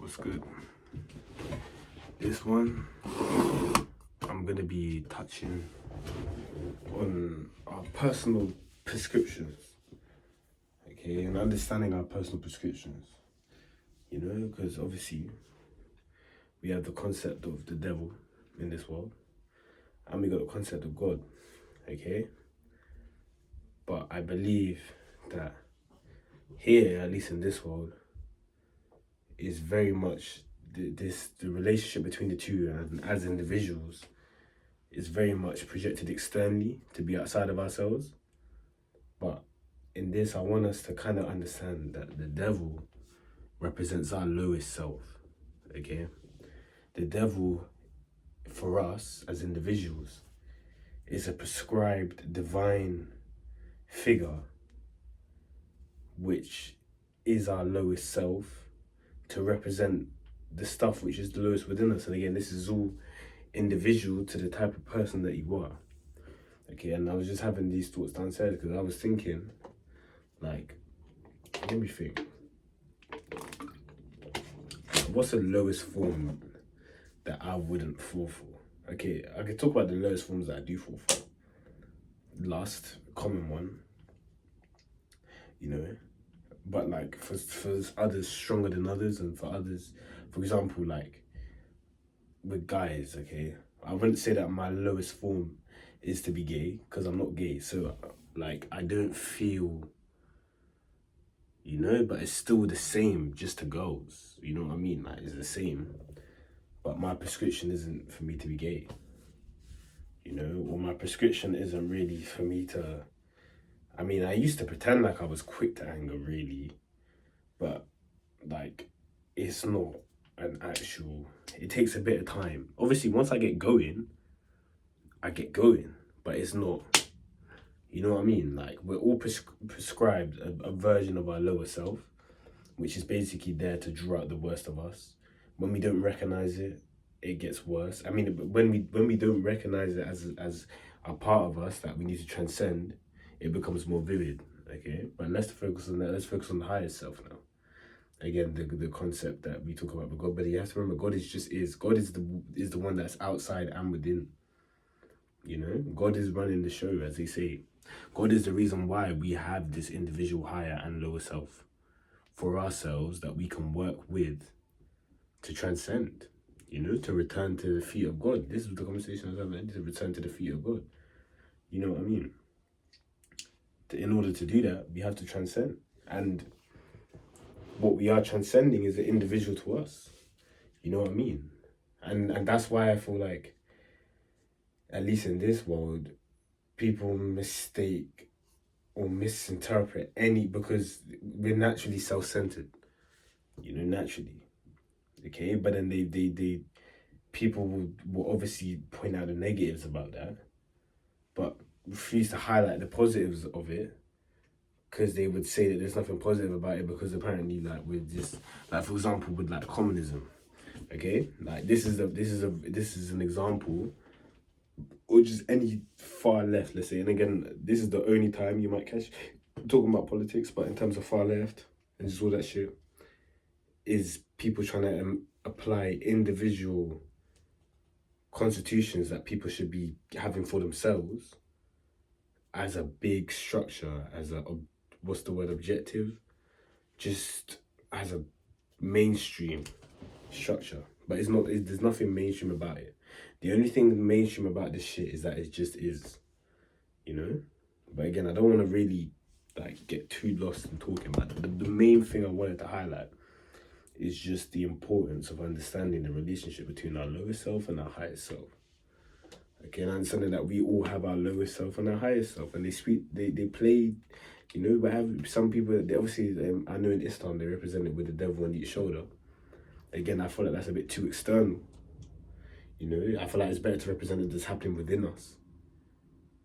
What's good? This one, I'm gonna be touching on our personal prescriptions, okay, and understanding our personal prescriptions, because obviously we have the concept of the devil in this world, and we got the concept of God, okay? But I believe that here, at least in this world, is very much the relationship between the two, and as individuals, is very much projected externally to be outside of ourselves. But in this, I want us to kind of understand that the devil represents our lowest self, okay? The devil, for us as individuals, is a prescribed divine figure which is our lowest self to represent the stuff which is the lowest within us. And again, this is all individual to the type of person that you are. Okay, and I was just having these thoughts downstairs because I was thinking, like, let me think. What's the lowest form that I wouldn't fall for? Okay, I could talk about the lowest forms that I do fall for. Lust, common one, but like for others stronger than others, and for others, for example, like with guys, okay, I wouldn't say that my lowest form is to be gay because I'm not gay, so like I don't feel, but it's still the same just to girls, you know what I mean? Like it's the same, but my prescription isn't for me to be gay, or my prescription isn't really for me to, I used to pretend like I was quick to anger really, but like it's not an actual, it takes a bit of time. Obviously once I get going, but it's not, you know what I mean? Like we're all prescribed a version of our lower self, which is basically there to draw out the worst of us. When we don't recognize it, it gets worse. When we don't recognize it as a part of us that we need to transcend, it becomes more vivid. Okay, but let's focus on that. Let's focus on the higher self now. Again, the concept that we talk about with God, but you have to remember, God is. God is the one that's outside and within. God is running the show, as they say. God is the reason why we have this individual higher and lower self for ourselves that we can work with to transcend, to return to the feet of God. This is the conversation I was having, to return to the feet of God. You know what I mean? In order to do that, we have to transcend. And what we are transcending is the individual to us. You know what I mean? And that's why I feel like, at least in this world, people mistake or misinterpret because we're naturally self-centered, naturally. Okay, but then they people will obviously point out the negatives about that, but refuse to highlight the positives of it, because they would say that there's nothing positive about it, because apparently, like, with this, like, for example, with like communism, okay, like this is an example, or just any far left, let's say. And again, this is the only time you might catch talking about politics, but in terms of far left and just all that shit, is people trying to apply individual constitutions that people should be having for themselves as a big structure, as a, what's the word, objective, just as a mainstream structure. But it's not, there's nothing mainstream about it. The only thing mainstream about this shit is that it just is, But again, I don't want to really like get too lost in talking about it. The main thing I wanted to highlight is just the importance of understanding the relationship between our lower self and our higher self. Okay, and understanding that we all have our lowest self and our highest self, and they play, but have some people, they obviously, I know in Islam they represent it with the devil on each shoulder. Again, I feel like that's a bit too external. I feel like it's better to represent it as happening within us.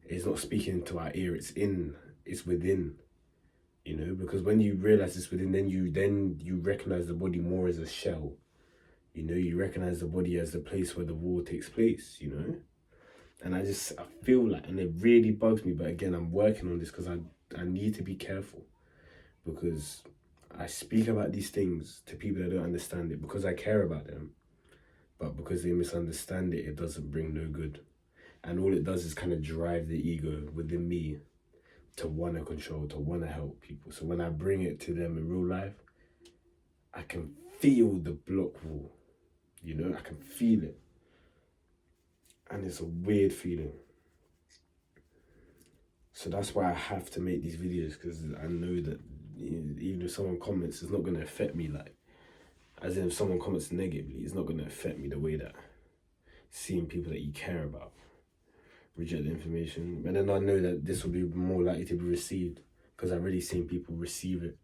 It's not speaking to our ear, it's within. Because when you realize it's within, then you recognize the body more as a shell. You recognize the body as the place where the war takes place, And I feel like, and it really bugs me, but again, I'm working on this because I need to be careful, because I speak about these things to people that don't understand it because I care about them, but because they misunderstand it, it doesn't bring no good. And all it does is kind of drive the ego within me to want to control, to want to help people. So when I bring it to them in real life, I can feel the block wall, you know, I can feel it. And it's a weird feeling. So that's why I have to make these videos, because I know that even if someone comments, it's not going to affect me. Like, as in if someone comments negatively, it's not going to affect me the way that seeing people that you care about reject the information. And then I know that this will be more likely to be received, because I've already seen people receive it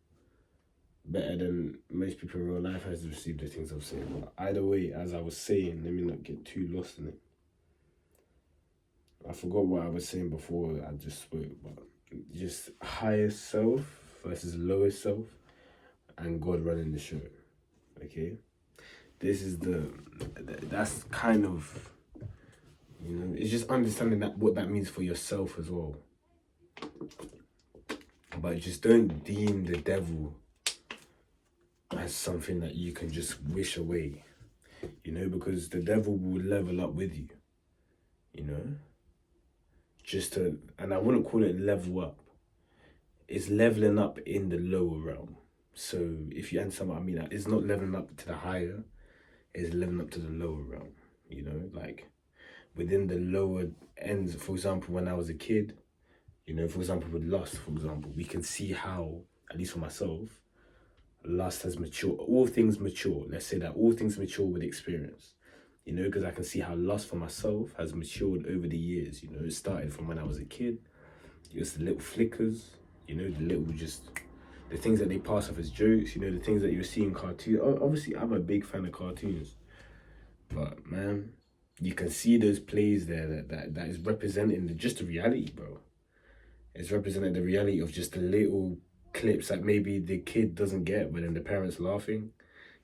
better than most people in real life has received the things I've said. But either way, as I was saying, let me not get too lost in it. I forgot what I was saying before I just spoke, but just higher self versus lower self and God running the show, okay? This is that's kind of, you know, it's just understanding that what that means for yourself as well. But just don't deem the devil as something that you can just wish away, you know, because the devil will level up with you, you know? Just to, and I wouldn't call it level up. It's leveling up in the lower realm. So if you understand what I mean, it's not leveling up to the higher, it's leveling up to the lower realm, you know, like within the lower ends. For example, when I was a kid, you know, for example, with lust, for example, we can see how, at least for myself, lust has matured. All things mature. Let's say that all things mature with experience. You know, because I can see how lust for myself has matured over the years. You know, it started from when I was a kid. It was the little flickers, you know, the things that they pass off as jokes, you know, the things that you're seeing in cartoons. Obviously, I'm a big fan of cartoons. But, man, you can see those plays there that is representing just the reality, bro. It's representing the reality of just the little clips that maybe the kid doesn't get, but then the parents laughing.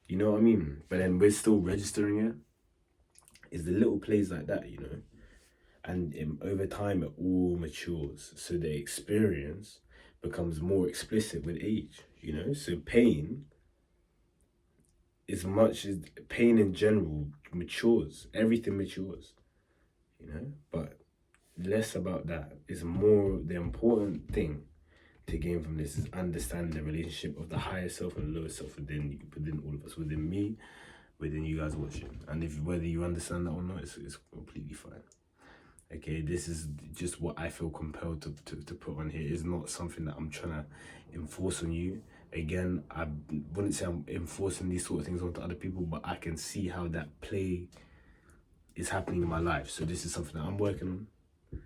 You know what I mean? But then we're still registering it. It's the little plays like that, you know, and over time it all matures, so the experience becomes more explicit with age, you know. So pain, as much as pain in general matures, everything matures, you know, but less about that. Is more the important thing to gain from this is understanding the relationship of the higher self and lower self within all of us, within me, within you guys watching. And if whether you understand that or not, it's completely fine. Okay, this is just what I feel compelled to put on here. It's not something that I'm trying to enforce on you. Again, I wouldn't say I'm enforcing these sort of things onto other people, but I can see how that play is happening in my life. So this is something that I'm working on,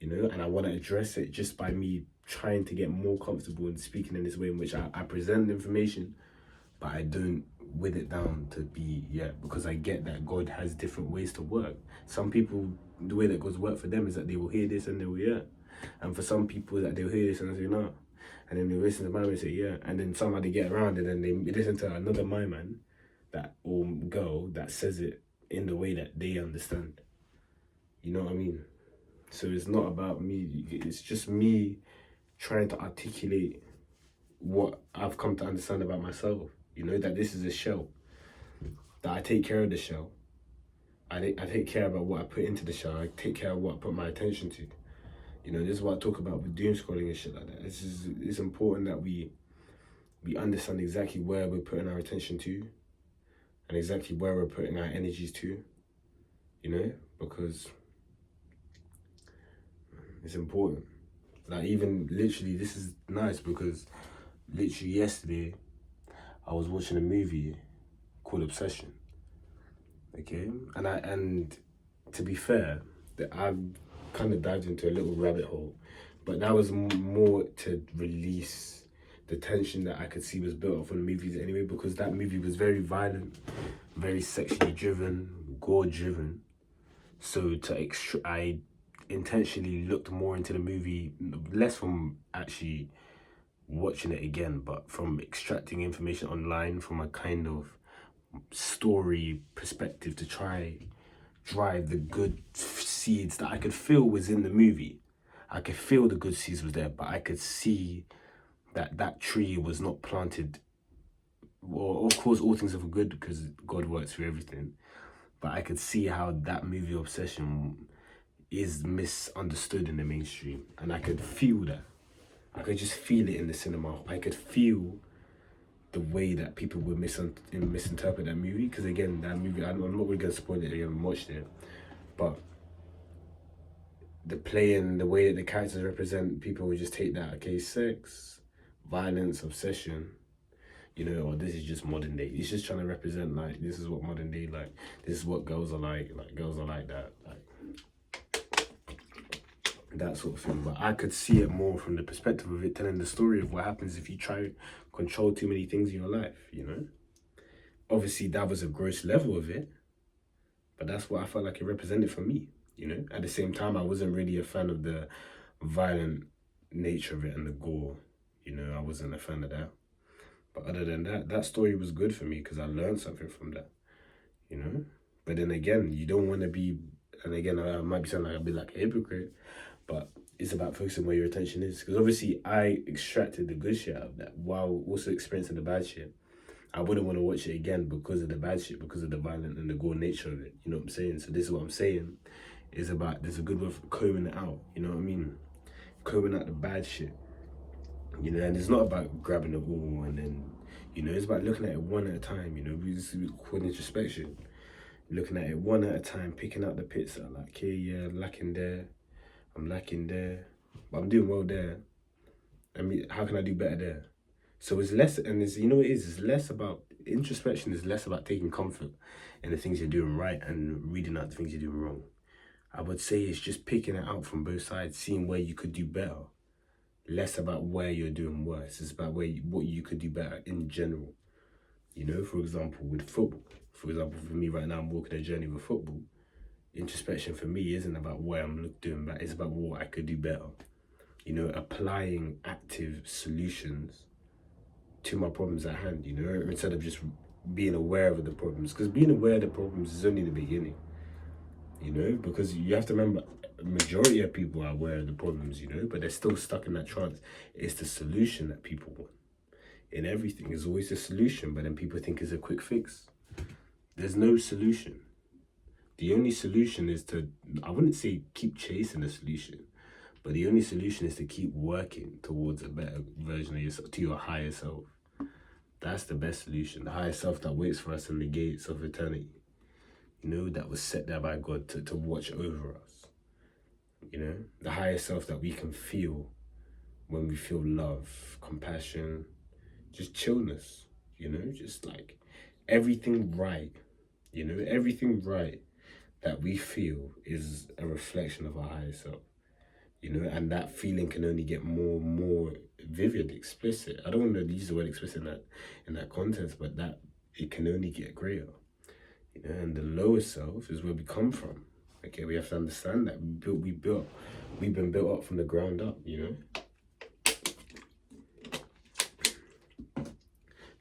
you know, and I want to address it just by me trying to get more comfortable in speaking in this way in which I present information, but I don't with it down to be, because I get that God has different ways to work. Some people, the way that God's work for them is that they will hear this and they will, and for some people that they'll hear this and they say no, and then they listen to my man and say and then somehow they get around it and they listen to another my man that or girl that says it in the way that they understand. You know what I mean? So it's not about me, it's just me trying to articulate what I've come to understand about myself. You know, that this is a shell, that I take care of the shell. I take care about what I put into the shell. I take care of what I put my attention to. You know, this is what I talk about with doom scrolling and shit like that. It's important that we understand exactly where we're putting our attention to and exactly where we're putting our energies to, you know, because it's important. Like, even literally, this is nice because literally yesterday I was watching a movie called Obsession. Okay, and to be fair, that I've kind of dived into a little rabbit hole, but that was more to release the tension that I could see was built up from the movies anyway, because that movie was very violent, very sexually driven, gore driven. So I intentionally looked more into the movie, less from actually watching it again, but from extracting information online from a kind of story perspective to try drive the good seeds that I could feel was in the movie. I could feel the good seeds was there, but I could see that tree was not planted well, of course, all things are for good because God works through everything. But I could see how that movie Obsession is misunderstood in the mainstream, and I could feel that. I could just feel it in the cinema. I could feel the way that people would misinterpret that movie. Because again, that movie, I'm not really gonna spoil it. I haven't watched it, but the play and the way that the characters represent, people would just take that, okay, sex, violence, obsession, you know, or this is just modern day. It's just trying to represent, like, this is what modern day, like, this is what girls are like girls are like that, like, that sort of thing. But I could see it more from the perspective of it telling the story of what happens if you try to control too many things in your life, you know? Obviously, that was a gross level of it, but that's what I felt like it represented for me, you know? At the same time, I wasn't really a fan of the violent nature of it and the gore, you know? I wasn't a fan of that. But other than that, that story was good for me because I learned something from that, you know? But then again, you don't want to be, and again, I might be sounding like a bit like a hypocrite, but it's about focusing where your attention is. Because obviously, I extracted the good shit out of that while also experiencing the bad shit. I wouldn't want to watch it again because of the bad shit, because of the violent and the gore nature of it. You know what I'm saying? So this is what I'm saying is about, there's a good way of combing it out. You know what I mean? Combing out the bad shit. You know, and it's not about grabbing it all and then, you know, it's about looking at it one at a time. You know, we call introspection. Looking at it one at a time, picking out the bits that are like, okay, yeah, lacking there. I'm lacking there, but I'm doing well there. I mean, how can I do better there? So it's less, and it's, you know what it is? It's less about, introspection is less about taking comfort in the things you're doing right and reading out the things you're doing wrong. I would say it's just picking it out from both sides, seeing where you could do better. Less about where you're doing worse. It's about what you could do better in general. You know, for example, with football. For example, for me right now, I'm walking a journey with football. Introspection for me isn't about where I'm doing bad. It's about what I could do better. You know, applying active solutions to my problems at hand, you know, instead of just being aware of the problems. Because being aware of the problems is only the beginning, you know, because you have to remember, majority of people are aware of the problems, you know, but they're still stuck in that trance. It's the solution that people want. In everything, there's always a solution, but then people think it's a quick fix. There's no solution. The only solution is to, I wouldn't say keep chasing the solution, but the only solution is to keep working towards a better version of yourself, to your higher self. That's the best solution. The higher self that waits for us in the gates of eternity. You know, that was set there by God to watch over us. You know, the higher self that we can feel when we feel love, compassion, just chillness, you know, just like everything right, you know, everything right that we feel is a reflection of our higher self, you know, and that feeling can only get more and more vivid, explicit. I don't want to use the word explicit in that context, but that it can only get greater, you know, and the lower self is where we come from. Okay, we have to understand that we've been built up from the ground up, you know.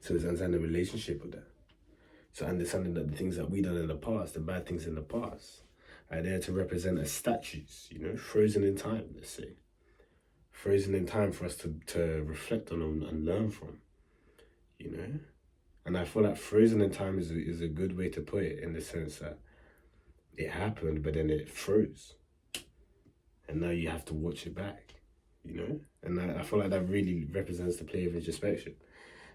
So it's understanding the relationship with that. So understanding that the things that we done in the past, the bad things in the past, are there to represent as statues, you know, frozen in time, let's say. Frozen in time for us to reflect on and learn from, you know. And I feel like frozen in time is a good way to put it, in the sense that it happened, but then it froze. And now you have to watch it back, you know. And I feel like that really represents the play of introspection.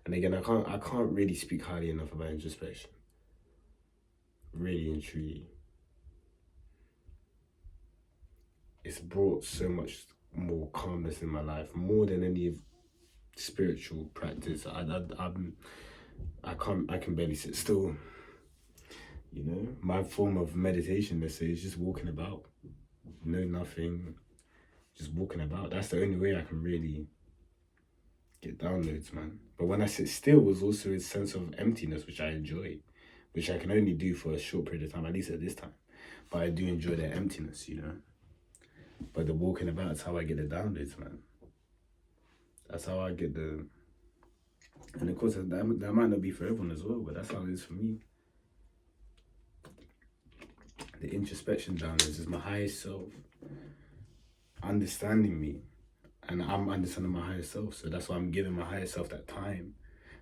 And again, I can't really speak highly enough about introspection. Really and truly. It's brought so much more calmness in my life, more than any spiritual practice. I can barely sit still. You know, my form of meditation, let's say, is just walking about. No nothing, just walking about. That's the only way I can really get downloads, man. But when I sit still, was also a sense of emptiness, which I enjoy, which I can only do for a short period of time, at least at this time. But I do enjoy the emptiness, you know. But the walking about is how I get the downloads, man. That's how I get the... And of course, that might not be for everyone as well, but that's how it is for me. The introspection downloads is my highest self understanding me. And I'm understanding my higher self. So that's why I'm giving my higher self that time,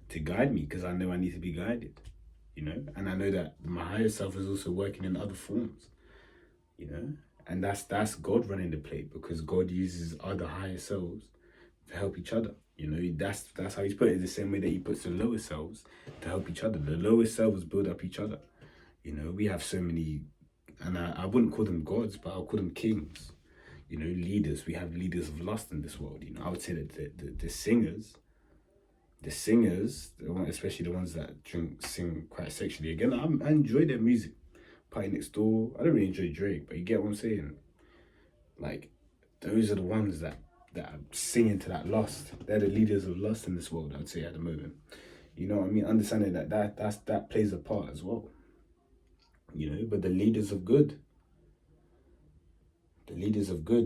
to guide me, because I know I need to be guided, you know, and I know that my higher self is also working in other forms, you know, and that's God running the plate, because God uses other higher selves to help each other. You know, that's how he's put it, the same way that he puts the lower selves to help each other. The lower selves build up each other. You know, we have so many, and I wouldn't call them gods, but I'll call them kings. You know, leaders. We have leaders of lust in this world. You know, I would say that the singers, especially the ones that sing quite sexually. Again, I enjoy their music. Party Next Door. I don't really enjoy Drake, but you get what I'm saying. Like, those are the ones that are singing to that lust. They're the leaders of lust in this world, I'd say, at the moment. You know what I mean? Understanding that plays a part as well. You know, but the leaders of good,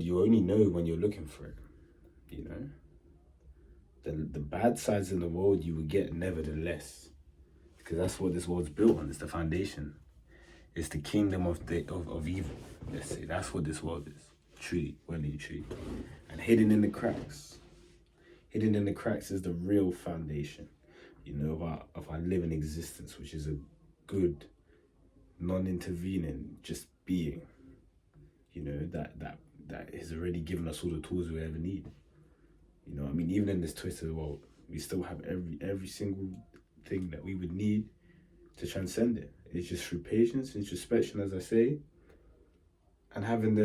you only know when you're looking for it. You know, the bad sides in the world you will get nevertheless, because that's what this world's built on. It's the foundation. It's the kingdom of evil. Let's say that's what this world is. Truly, well and truly. And hidden in the cracks is the real foundation, you know, of our living existence, which is a good, non-intervening, just being, you know, that has already given us all the tools we ever need. You know, I mean, even in this twisted world, we still have every single thing that we would need to transcend it. It's just through patience, introspection, as I say, and having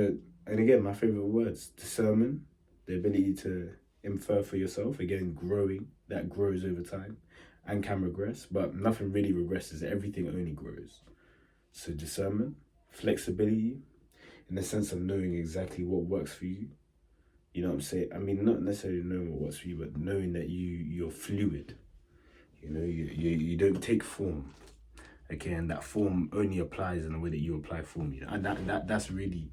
and again, my favorite words, discernment, the ability to infer for yourself, again, that grows over time and can regress, but nothing really regresses, everything only grows. So discernment, flexibility, in the sense of knowing exactly what works for you. You know what I'm saying? I mean, not necessarily knowing what works for you, but knowing that you're fluid. You know, you don't take form. Okay, and that form only applies in the way that you apply form. You know, and that's really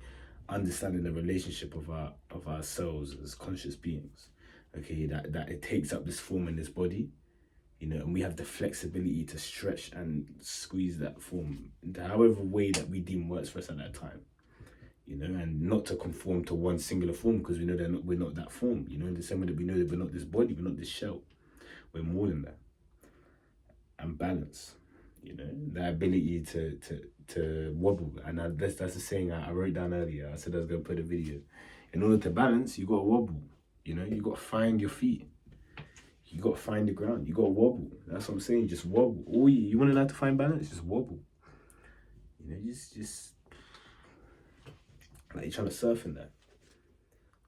understanding the relationship of ourselves as conscious beings. Okay, that it takes up this form in this body, you know, and we have the flexibility to stretch and squeeze that form into however way that we deem works for us at that time, you know, and not to conform to one singular form, because we know we're not that form, you know, in the same way that we know that we're not this body, we're not this shell, we're more than that. And balance, you know, the ability to wobble, and that's the saying I wrote down earlier. I said I was gonna put a video. In order to balance, you gotta wobble. You know, you gotta find your feet. You gotta find the ground. You gotta wobble. That's what I'm saying. Just wobble. All you want to learn to find balance, just wobble. You know, just like you're trying to surf in that.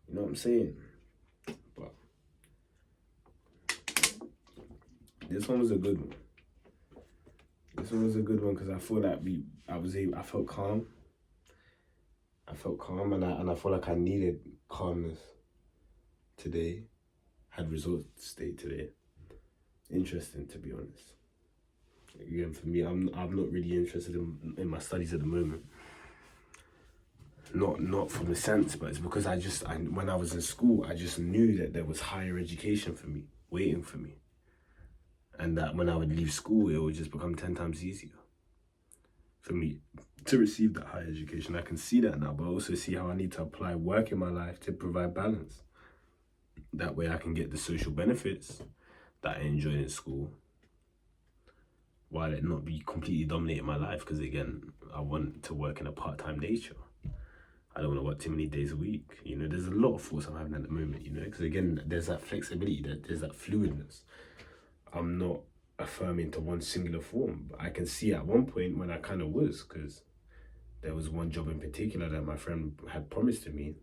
You know what I'm saying? But this one was a good one. This one was a good one because I feel like I felt calm. I felt calm, and I feel like I needed calmness today. Had results state today. Interesting, to be honest. Again, for me, I'm not really interested in my studies at the moment. Not from the sense, but it's because when I was in school, I just knew that there was higher education for me, waiting for me. And that when I would leave school, it would just become 10 times easier for me to receive that higher education. I can see that now, but I also see how I need to apply work in my life to provide balance. That way I can get the social benefits that I enjoyed in school, while it not be completely dominating my life. Because again, I want to work in a part-time nature. I don't want to work too many days a week. You know, there's a lot of thoughts I'm having at the moment, you know, because again, there's that flexibility, there's that fluidness. I'm not affirming to one singular form, but I can see at one point when I kind of was, because there was one job in particular that my friend had promised to me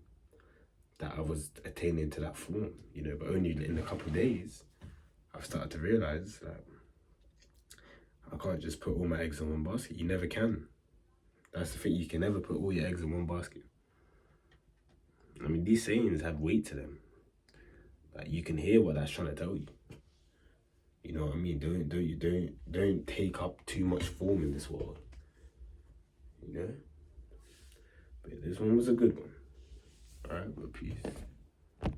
that I was attaining to that form, you know, but only in a couple of days, I've started to realize that I can't just put all my eggs in one basket. You never can. That's the thing, you can never put all your eggs in one basket. I mean, these sayings have weight to them. Like, you can hear what that's trying to tell you. You know what I mean? Don't take up too much form in this world. You know? But this one was a good one. Alright, but peace.